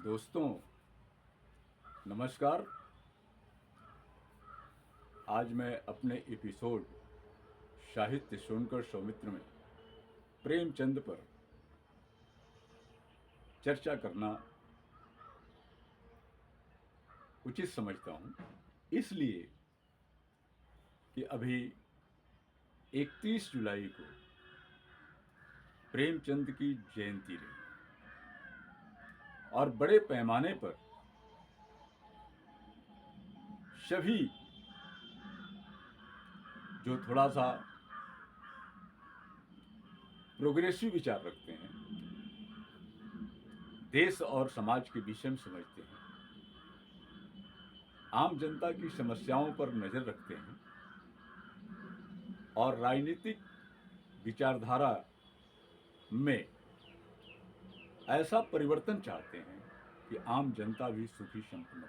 दोस्तों नमस्कार। आज मैं अपने एपिसोड साहित्य सुनकर सौमित्र में प्रेमचंद पर चर्चा करना उचित समझता हूँ, इसलिए कि अभी 31 जुलाई को प्रेमचंद की जयंती रही और बड़े पैमाने पर सभी जो थोड़ा सा प्रोग्रेसिव विचार रखते हैं, देश और समाज के विषय में समझते हैं, आम जनता की समस्याओं पर नजर रखते हैं और राजनीतिक विचारधारा में ऐसा परिवर्तन चाहते हैं कि आम जनता भी सुखी संपन्न हो।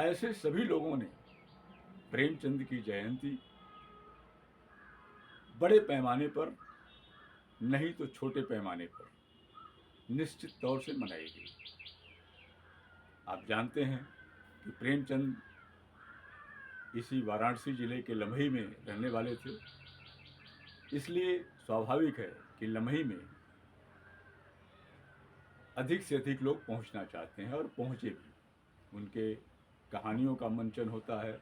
ऐसे सभी लोगों ने प्रेमचंद की जयंती बड़े पैमाने पर नहीं तो छोटे पैमाने पर निश्चित तौर से मनाई गई। आप जानते हैं कि प्रेमचंद इसी वाराणसी जिले के लम्ही में रहने वाले थे, इसलिए स्वाभाविक है कि लम्ही में अधिक से अधिक लोग पहुंचना चाहते हैं और पहुंचे भी। उनके कहानियों का मंचन होता है,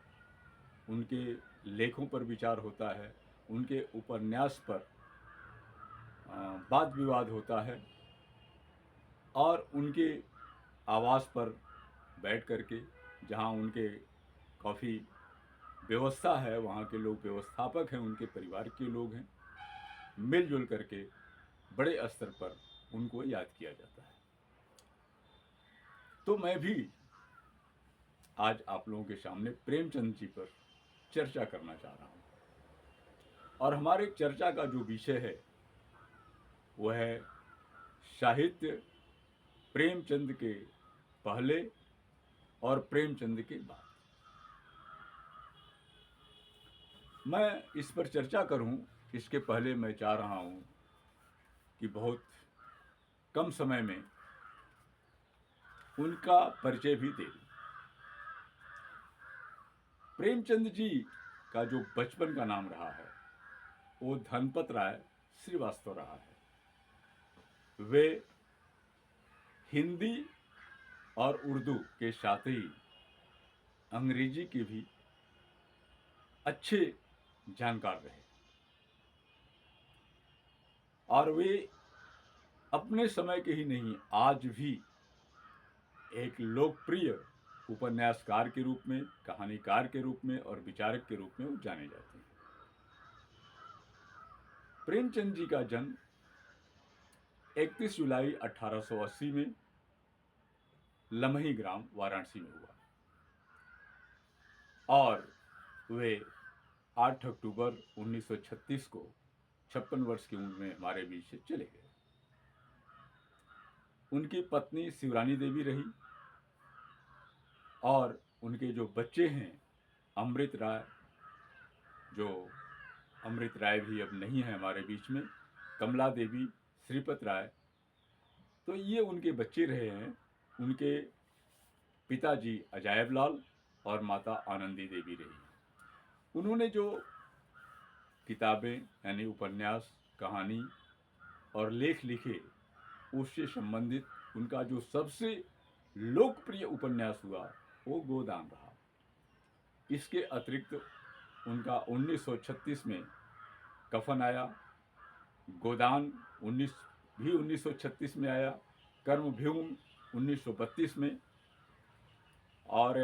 उनके लेखों पर विचार होता है, उनके उपन्यास पर वाद विवाद होता है और उनके आवास पर बैठ करके, जहां उनके काफ़ी व्यवस्था है, वहाँ के लोग व्यवस्थापक हैं, उनके परिवार के लोग हैं, मिलजुल करके बड़े स्तर पर उनको याद किया जाता है। तो मैं भी आज आप लोगों के सामने प्रेमचंद जी पर चर्चा करना चाह रहा हूँ और हमारे चर्चा का जो विषय है वह है साहित्य प्रेमचंद के पहले और प्रेमचंद के बाद। मैं इस पर चर्चा करूं, इसके पहले मैं चाह रहा हूं कि बहुत कम समय में उनका परिचय भी दे दूं। प्रेमचंद जी का जो बचपन का नाम रहा है वो धनपत राय श्रीवास्तव रहा है। वे हिंदी और उर्दू के साथ ही अंग्रेजी के भी अच्छे जानकार रहे और वे अपने समय के ही नहीं, आज भी एक लोकप्रिय उपन्यासकार के रूप में, कहानीकार के रूप में और विचारक के रूप में वो जाने जाते हैं। प्रेमचंद जी का जन्म 31 जुलाई 1880 में लम्ही ग्राम वाराणसी में हुआ और वे 8 अक्टूबर 1936 को 56 वर्ष की उम्र में हमारे बीच से चले गए। उनकी पत्नी शिवरानी देवी रही और उनके जो बच्चे हैं अमृत राय, जो अमृत राय भी अब नहीं है हमारे बीच में, कमला देवी, श्रीपत राय, तो ये उनके बच्चे रहे हैं। उनके पिताजी अजायब लाल और माता आनंदी देवी रही। उन्होंने जो किताबें यानी उपन्यास, कहानी और लेख लिखे, उससे संबंधित उनका जो सबसे लोकप्रिय उपन्यास हुआ वो गोदान रहा। इसके अतिरिक्त उनका 1936 में कफन आया, गोदान 1936 में आया, कर्मभूमि 1932 में और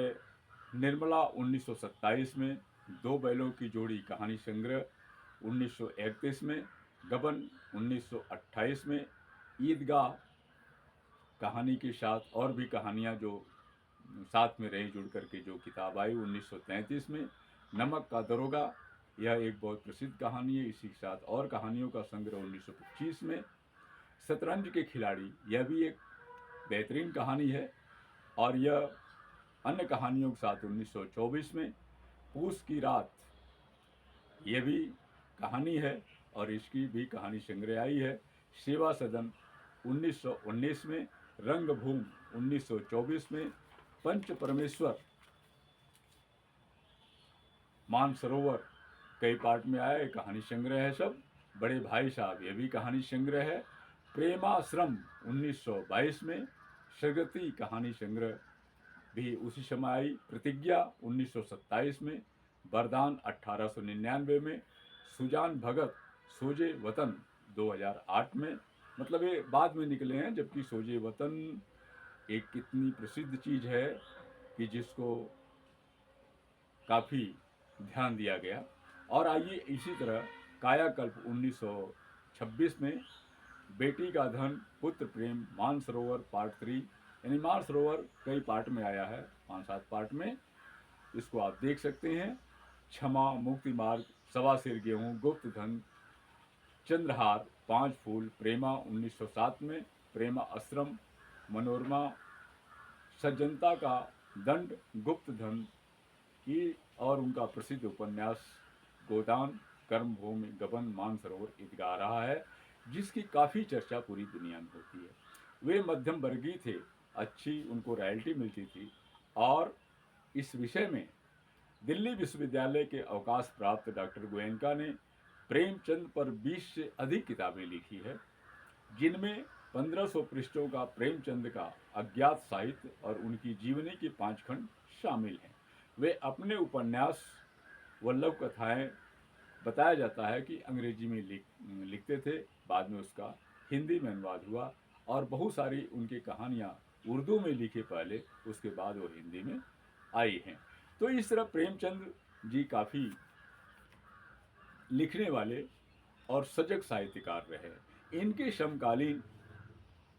निर्मला 1927 में, दो बैलों की जोड़ी कहानी संग्रह 1931 में, गबन 1928 में, ईदगाह कहानी के साथ और भी कहानियाँ जो साथ में रही जुड़ करके जो किताब आई 1933 में, नमक का दरोगा, यह एक बहुत प्रसिद्ध कहानी है, इसी के साथ और कहानियों का संग्रह 1925 में, शतरंज के खिलाड़ी, यह भी एक बेहतरीन कहानी है और यह अन्य कहानियों के साथ 1924 में, पूस की रात, यह भी कहानी है और इसकी भी कहानी संग्रह आई है, सेवा सदन 1919 में रंगभूमि 1924 में, पंच परमेश्वर मानसरोवर कई पार्ट में आया, कहानी संग्रह है सब। बड़े भाई साहब ये भी कहानी संग्रह है। प्रेमाश्रम 1922 में, सगति कहानी संग्रह भी उसी समय आई। प्रतिज्ञा 1927 में, वरदान 1899 में, सुजान भगत सोजे वतन 2008 में। मतलब ये बाद में निकले हैं, जबकि सोजे वतन एक कितनी प्रसिद्ध चीज़ है कि जिसको काफ़ी ध्यान दिया गया। और आइए इसी तरह कायाकल्प 1926 में, बेटी का धन, पुत्र प्रेम, मानसरोवर पार्ट 3, यानी मानसरोवर कई पार्ट में आया है, 5-7 पार्ट में, इसको आप देख सकते हैं। क्षमा, मुक्ति मार्ग, सवा सिर गेहूँ, गुप्त धन, चंद्रहार, 5 फूल, प्रेमा 1907 में, प्रेमा आश्रम, मनोरमा, सज्जनता का दंड, गुप्त धन की, और उनका प्रसिद्ध उपन्यास गोदान, कर्मभूमि, गबन, मानसरोवर ईदगाह आ रहा है, जिसकी काफ़ी चर्चा पूरी दुनिया में होती है। वे मध्यम वर्गीय थे, अच्छी उनको रॉयल्टी मिलती थी, और इस विषय में दिल्ली विश्वविद्यालय के अवकाश प्राप्त डॉक्टर गोयनका ने प्रेमचंद पर 20 से अधिक किताबें लिखी है, जिनमें 1500 पृष्ठों का प्रेमचंद का अज्ञात साहित्य और उनकी जीवनी के 5 खंड शामिल हैं। वे अपने उपन्यास वल्लभ कथाएं, बताया जाता है कि अंग्रेजी में लिखते थे, बाद में उसका हिंदी में अनुवाद हुआ, और बहुत सारी उनकी कहानियाँ उर्दू में लिखे पहले, उसके बाद वो हिंदी में आई हैं। तो इस तरह प्रेमचंद जी काफ़ी लिखने वाले और सजग साहित्यकार रहे। इनके समकालीन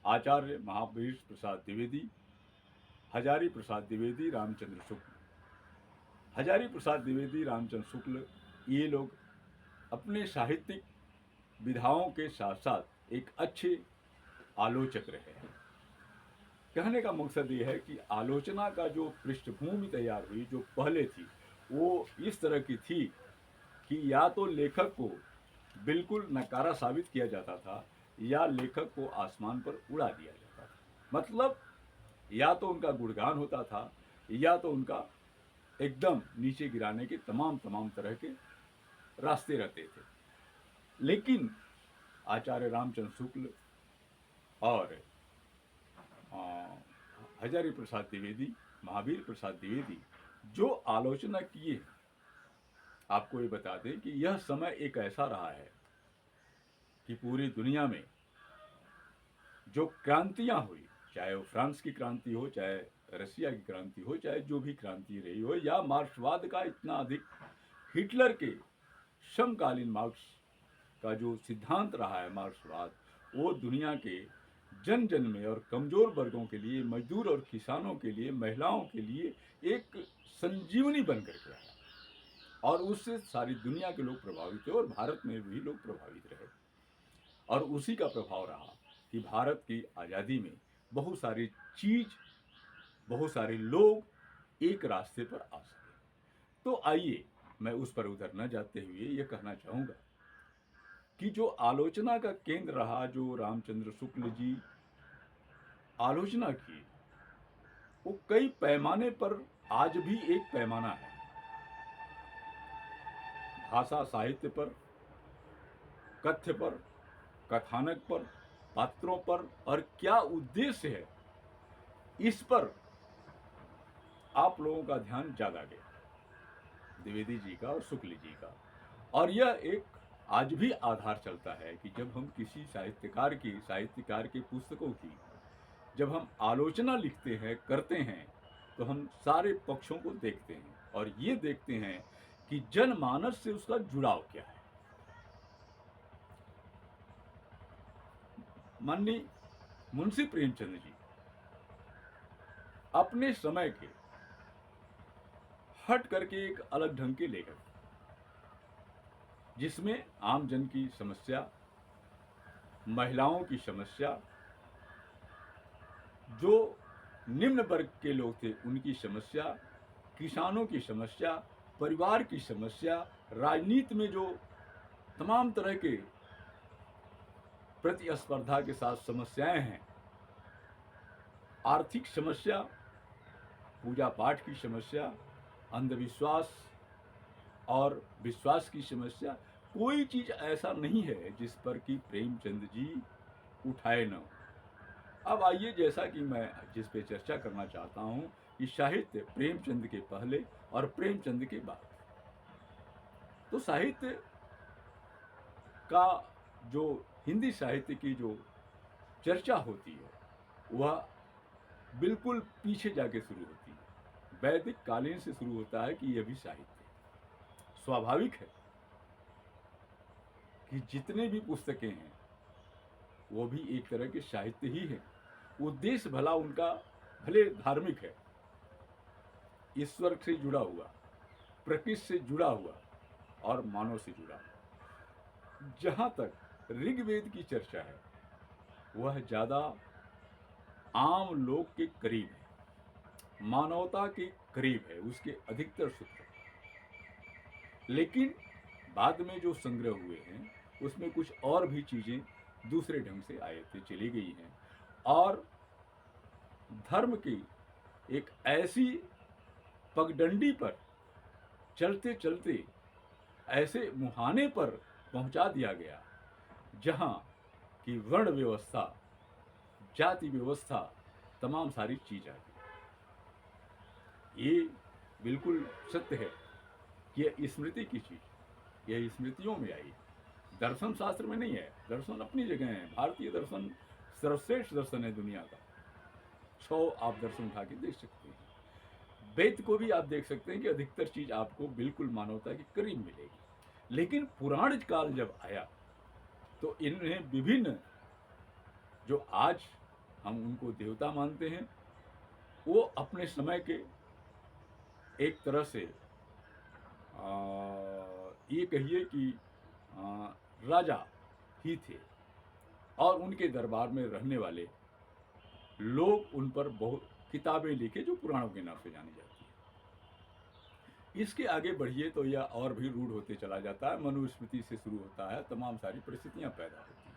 आचार्य महावीर प्रसाद द्विवेदी, हजारी प्रसाद द्विवेदी, रामचंद्र शुक्ल। हजारी प्रसाद द्विवेदी, रामचंद्र शुक्ल, ये लोग अपने साहित्यिक विधाओं के साथ साथ एक अच्छे आलोचक रहे हैं। कहने का मकसद ये है कि आलोचना का जो पृष्ठभूमि तैयार हुई, जो पहले थी, वो इस तरह की थी कि या तो लेखक को बिल्कुल नकारा साबित किया जाता था, या लेखक को आसमान पर उड़ा दिया जाता था। मतलब या तो उनका गुणगान होता था, या तो उनका एकदम नीचे गिराने के तमाम तरह के रास्ते रहते थे। लेकिन आचार्य रामचंद्र शुक्ल और हजारी प्रसाद द्विवेदी, महावीर प्रसाद द्विवेदी जो आलोचना किए, आपको ये बता दें कि यह समय एक ऐसा रहा है कि पूरी दुनिया में जो क्रांतियां हुई, चाहे वो फ्रांस की क्रांति हो, चाहे रसिया की क्रांति हो, चाहे जो भी क्रांति रही हो, या मार्क्सवाद का इतना अधिक, हिटलर के समकालीन मार्क्स का जो सिद्धांत रहा है मार्क्सवाद, वो दुनिया के जन जन में और कमज़ोर वर्गों के लिए, मजदूर और किसानों के लिए, महिलाओं के लिए एक संजीवनी बनकर के आया, और उससे सारी दुनिया के लोग प्रभावित हुए, और भारत में भी लोग प्रभावित रहे। और उसी का प्रभाव रहा कि भारत की आज़ादी में बहुत सारी चीज़, बहुत सारे लोग एक रास्ते पर आ सके। तो आइए, मैं उस पर उधर न जाते हुए ये कहना चाहूँगा कि जो आलोचना का केंद्र रहा, जो रामचंद्र शुक्ल जी आलोचना की, वो कई पैमाने पर आज भी एक पैमाना है। भाषा साहित्य पर, कथ्य पर, कथानक पर, पात्रों पर, और क्या उद्देश्य है, इस पर आप लोगों का ध्यान ज़्यादा गया, द्विवेदी जी का और शुक्ल जी का। और यह एक आज भी आधार चलता है कि जब हम किसी साहित्यकार की पुस्तकों की जब हम आलोचना लिखते हैं, करते हैं, तो हम सारे पक्षों को देखते हैं, और ये देखते हैं कि जनमानस से उसका जुड़ाव क्या है। माननीय मुंशी प्रेमचंद जी अपने समय के हट करके एक अलग ढंग के लेखक, जिसमें आम जन की समस्या, महिलाओं की समस्या, जो निम्न वर्ग के लोग थे उनकी समस्या, किसानों की समस्या, परिवार की समस्या, राजनीति में जो तमाम तरह के प्रतिस्पर्धा के साथ समस्याएं हैं, आर्थिक समस्या, पूजा पाठ की समस्या, अंधविश्वास और विश्वास की समस्या, कोई चीज़ ऐसा नहीं है जिस पर कि प्रेमचंद जी उठाए न हो। अब आइए, जैसा कि मैं जिस पे चर्चा करना चाहता हूँ कि साहित्य प्रेमचंद के पहले और प्रेमचंद के बाद। तो साहित्य का जो हिंदी साहित्य की जो चर्चा होती है वह बिल्कुल पीछे जाके शुरू होती है। वैदिक कालीन से शुरू होता है कि यह भी साहित्य है। स्वाभाविक है कि जितने भी पुस्तकें हैं वो भी एक तरह के साहित्य ही है। उद्देश्य भला उनका भले धार्मिक है, ईश्वर से जुड़ा हुआ, प्रकृति से जुड़ा हुआ और मानव से जुड़ा हुआ। जहाँ तक ऋग्वेद की चर्चा है वह ज़्यादा आम लोग के करीब है, मानवता के करीब है, उसके अधिकतर सूत्र। लेकिन बाद में जो संग्रह हुए हैं उसमें कुछ और भी चीज़ें दूसरे ढंग से आयतें चली गई हैं और धर्म की एक ऐसी पगडंडी पर चलते चलते ऐसे मुहाने पर पहुंचा दिया गया जहां की वर्ण व्यवस्था, जाति व्यवस्था, तमाम सारी चीज आ गई। ये बिल्कुल सत्य है कि यह स्मृति की चीज, यह स्मृतियों में आई, दर्शन शास्त्र में नहीं है। दर्शन अपनी जगह है, भारतीय दर्शन सर्वश्रेष्ठ दर्शन है दुनिया का। 6 आप दर्शन उठा के देख सकते हैं। वेद को भी आप देख सकते हैं कि अधिकतर चीज आपको बिल्कुल मानवता के करीब मिलेगी। लेकिन पुराण काल जब आया तो इन्हें विभिन्न, जो आज हम उनको देवता मानते हैं, वो अपने समय के एक तरह से ये कहिए कि राजा ही थे और उनके दरबार में रहने वाले लोग उन पर बहुत किताबें लिखे जो पुराणों के नाम से जानी जाती है। इसके आगे बढ़िए तो यह और भी रूढ़ होते चला जाता है। मनुस्मृति से शुरू होता है, तमाम सारी परिस्थितियां पैदा होती हैं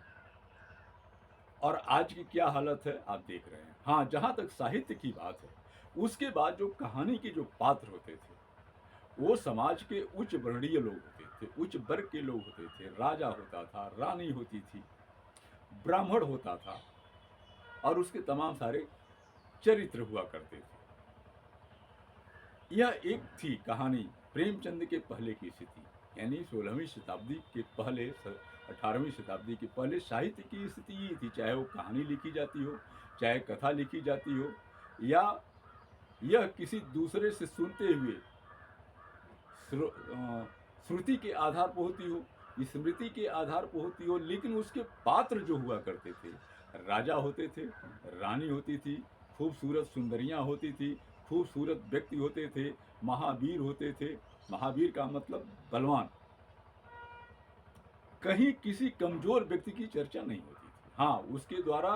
और आज की क्या हालत है आप देख रहे हैं। हाँ, जहाँ तक साहित्य की बात है, उसके बाद जो कहानी के जो पात्र होते थे वो समाज के उच्च वर्णीय लोग होते थे, उच्च वर्ग के लोग होते थे। राजा होता था, रानी होती थी, ब्राह्मण होता था और उसके तमाम सारे चरित्र हुआ करते थे। यह एक थी कहानी प्रेमचंद के पहले की स्थिति, यानी 16वीं शताब्दी के पहले, 18वीं शताब्दी के पहले साहित्य की स्थिति ये थी। चाहे वो कहानी लिखी जाती हो, चाहे कथा लिखी जाती हो, या यह किसी दूसरे से सुनते हुए श्रुति के आधार पर होती हो, स्मृति के आधार पर होती हो, लेकिन उसके पात्र जो हुआ करते थे, राजा होते थे, रानी होती थी, खूबसूरत सुंदरियां होती थी, खूबसूरत व्यक्ति होते थे, महावीर होते थे। महावीर का मतलब बलवान। कहीं किसी कमजोर व्यक्ति की चर्चा नहीं होती थी। हाँ, उसके द्वारा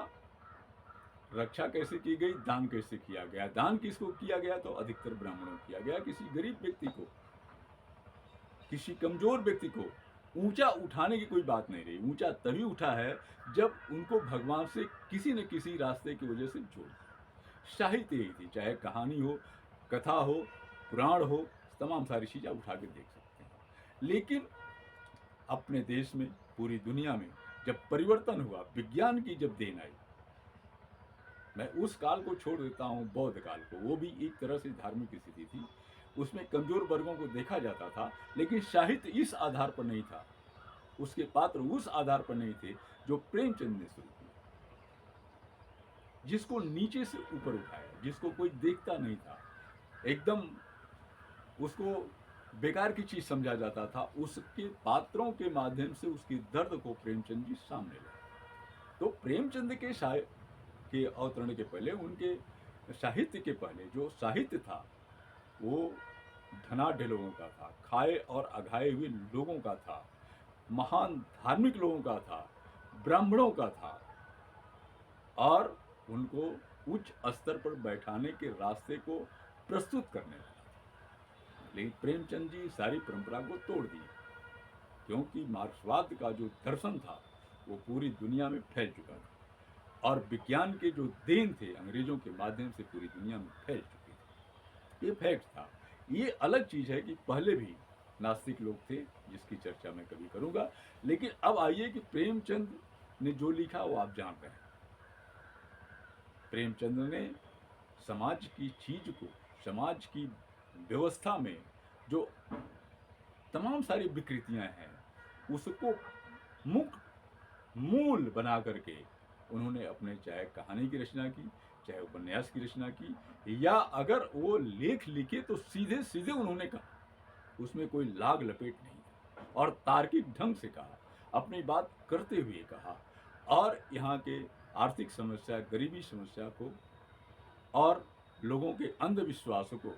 रक्षा कैसे की गई, दान कैसे किया गया। दान किसको किया गया तो अधिकतर ब्राह्मणों को किया गया। किसी गरीब व्यक्ति को, किसी कमजोर व्यक्ति को ऊंचा उठाने की कोई बात नहीं रही। ऊंचा तभी उठा है जब उनको भगवान से किसी न किसी रास्ते की वजह से जोड़। साहित्य यही थी, चाहे कहानी हो, कथा हो, पुराण हो, तमाम सारी चीज़ें उठा के देख सकते हैं। लेकिन अपने देश में, पूरी दुनिया में जब परिवर्तन हुआ, विज्ञान की जब देन आई, मैं उस काल को छोड़ देता हूँ, बौद्ध काल को, वो भी एक तरह से धार्मिक स्थिति थी। उसमें कमजोर वर्गों को देखा जाता था, लेकिन साहित्य इस आधार पर नहीं था, उसके पात्र उस आधार पर नहीं थे जो प्रेमचंद ने शुरू किया, जिसको नीचे से ऊपर उठाया, जिसको कोई देखता नहीं था, एकदम उसको बेकार की चीज समझा जाता था। उसके पात्रों के माध्यम से उसकी दर्द को प्रेमचंद जी सामने लाए। तो प्रेमचंद के अवतरण के पहले, उनके साहित्य के पहले जो साहित्य था वो धनाढ़ लोगों का था, खाए और अघाए हुए लोगों का था, महान धार्मिक लोगों का था, ब्राह्मणों का था और उनको उच्च स्तर पर बैठाने के रास्ते को प्रस्तुत करने वाला था। लेकिन प्रेमचंद जी सारी परंपरा को तोड़ दिए, क्योंकि मार्क्सवाद का जो दर्शन था वो पूरी दुनिया में फैल चुका था। और विज्ञान के जो देन थे अंग्रेजों के माध्यम से पूरी दुनिया में फैल चुके थे। ये फैक्ट था। ये अलग चीज़ है कि पहले भी नास्तिक लोग थे, जिसकी चर्चा मैं कभी करूँगा। लेकिन अब आइए कि प्रेमचंद ने जो लिखा वो आप जान रहे हैं। प्रेमचंद ने समाज की चीज को, समाज की व्यवस्था में जो तमाम सारी विकृतियां हैं, उसको मुख्य मूल बना करके उन्होंने अपने चाहे कहानी की रचना की, चाहे उपन्यास की रचना की, या अगर वो लेख लिखे तो सीधे सीधे उन्होंने कहा, उसमें कोई लाग लपेट नहीं, और तार्किक ढंग से कहा, अपनी बात करते हुए कहा, और यहाँ के आर्थिक समस्या, गरीबी समस्या को, और लोगों के अंधविश्वासों को,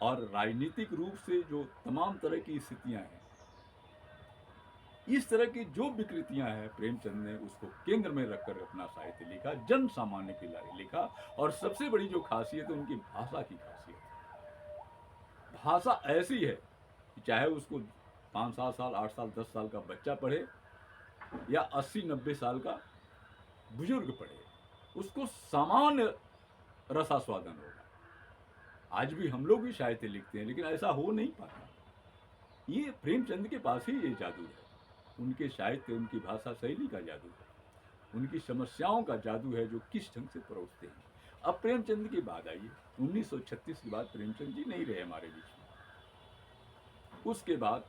और राजनीतिक रूप से जो तमाम तरह की स्थितियां हैं, इस तरह की जो विकृतियां हैं, प्रेमचंद ने उसको केंद्र में रखकर अपना साहित्य लिखा, जन सामान्य के लिए लिखा। और सबसे बड़ी जो खासियत है उनकी भाषा की खासियत। भाषा ऐसी है कि चाहे उसको 5-7 साल, 8 साल, 10 साल का बच्चा पढ़े या 80-90 साल का बुजुर्ग पढ़े, उसको सामान्य रसास्वादन होगा। आज भी हम लोग भी साहित्य लिखते हैं, लेकिन ऐसा हो नहीं पाता। ये प्रेमचंद के पास ही ये जादू है। उनके साहित्य, उनकी भाषा शैली का जादू है, उनकी समस्याओं का जादू है, जो किस ढंग से परोसते हैं। अब प्रेमचंद की बात आइए, 1936 के बाद प्रेमचंद जी नहीं रहे हमारे बीच में। उसके बाद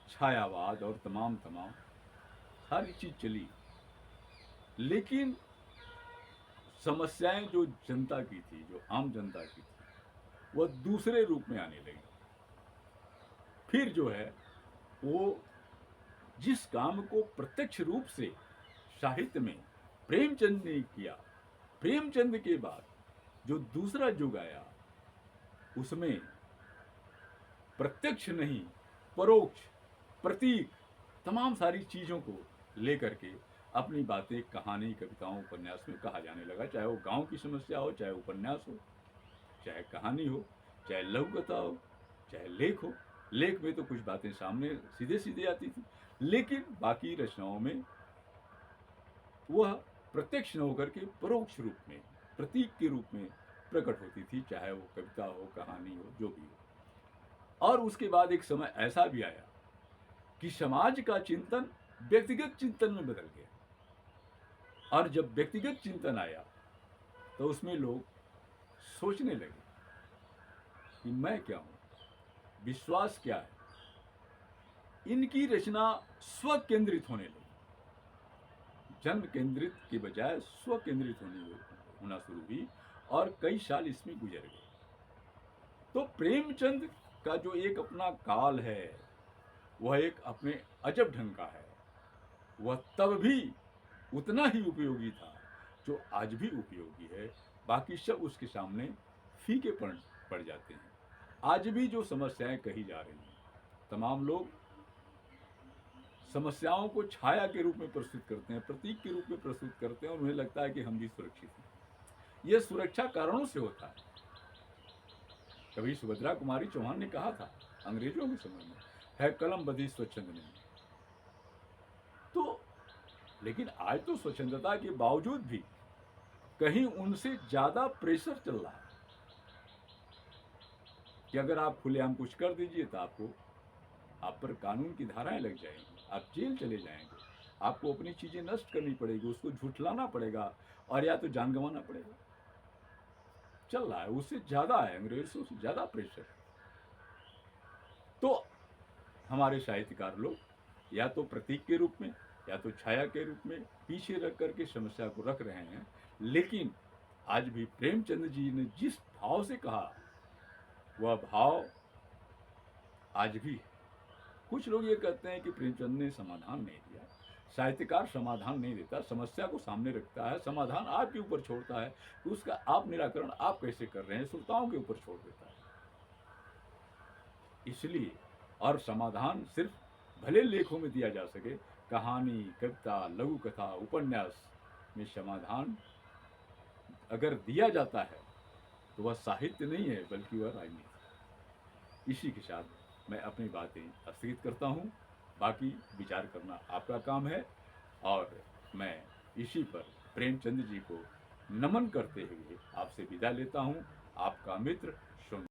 छायावाद और तमाम सारी चीज चली, लेकिन समस्याएं जो जनता की थी, जो आम जनता की थी, वह दूसरे रूप में आने लगी। फिर जो है वो जिस काम को प्रत्यक्ष रूप से साहित्य में प्रेमचंद ने किया, प्रेमचंद के बाद जो दूसरा युग आया, उसमें प्रत्यक्ष नहीं, परोक्ष, प्रतीक, तमाम सारी चीजों को लेकर के अपनी बातें कहानी, कविताओं, उपन्यास में कहा जाने लगा। चाहे वो गांव की समस्या हो, चाहे उपन्यास हो, चाहे कहानी हो, चाहे लघु कथा हो, चाहे लेख हो। लेख में तो कुछ बातें सामने सीधे सीधे आती थी, लेकिन बाकी रचनाओं में वह प्रत्यक्ष न होकर के परोक्ष रूप में, प्रतीक के रूप में प्रकट होती थी, चाहे वो कविता हो, कहानी हो, जो भी हो। और उसके बाद एक समय ऐसा भी आया कि समाज का चिंतन व्यक्तिगत चिंतन में बदल गया। और जब व्यक्तिगत चिंतन आया तो उसमें लोग सोचने लगे कि मैं क्या हूं, विश्वास क्या है। इनकी रचना स्व केंद्रित होने लगी, जन केंद्रित के बजाय स्व केंद्रित होना शुरू हुई, और कई साल इसमें गुजर गए। तो प्रेमचंद का जो एक अपना काल है, वह एक अपने अजब ढंग का है। वह तब भी उतना ही उपयोगी था जो आज भी उपयोगी है। बाकी सब उसके सामने फीके पड़ जाते हैं। आज भी जो समस्याएं कही जा रही हैं, तमाम लोग समस्याओं को छाया के रूप में प्रस्तुत करते हैं, प्रतीक के रूप में प्रस्तुत करते हैं, और उन्हें लगता है कि हम भी सुरक्षित हैं। यह सुरक्षा कारणों से होता है। कभी सुभद्रा कुमारी चौहान ने कहा था अंग्रेजों के समय में, है कलम बधी स्वच्छंद नहीं। तो लेकिन आज तो स्वच्छंदता के बावजूद भी कहीं उनसे ज्यादा प्रेशर चल रहा है कि अगर आप खुलेआम कुछ कर दीजिए तो आप पर कानून की धाराएं लग जाएंगी, आप जेल चले जाएंगे, आपको अपनी चीजें नष्ट करनी पड़ेगी, उसको झुठलाना पड़ेगा, और या तो जान गंवाना पड़ेगा। चल रहा है, उससे ज्यादा है, अंग्रेजों से ज्यादा प्रेशर। तो हमारे साहित्यकार लोग या तो प्रतीक के रूप में या तो छाया के रूप में पीछे रख करके समस्या को रख रहे हैं। लेकिन आज भी प्रेमचंद जी ने जिस भाव से कहा, वह भाव आज भी है। कुछ लोग ये कहते हैं कि प्रेमचंद ने समाधान नहीं दिया। साहित्यकार समाधान नहीं देता, समस्या को सामने रखता है, समाधान आपके ऊपर छोड़ता है कि उसका आप निराकरण आप कैसे कर रहे हैं, श्रोताओं के ऊपर छोड़ देता है। इसलिए, और समाधान सिर्फ भले लेखों में दिया जा सके, कहानी, कविता, लघु कथा, उपन्यास में समाधान अगर दिया जाता है तो वह साहित्य नहीं है, बल्कि वह राजनीति। इसी के साथ मैं अपनी बातें स्थगित करता हूँ। बाकी विचार करना आपका काम है, और मैं इसी पर प्रेमचंद जी को नमन करते हुए आपसे विदा लेता हूँ। आपका मित्र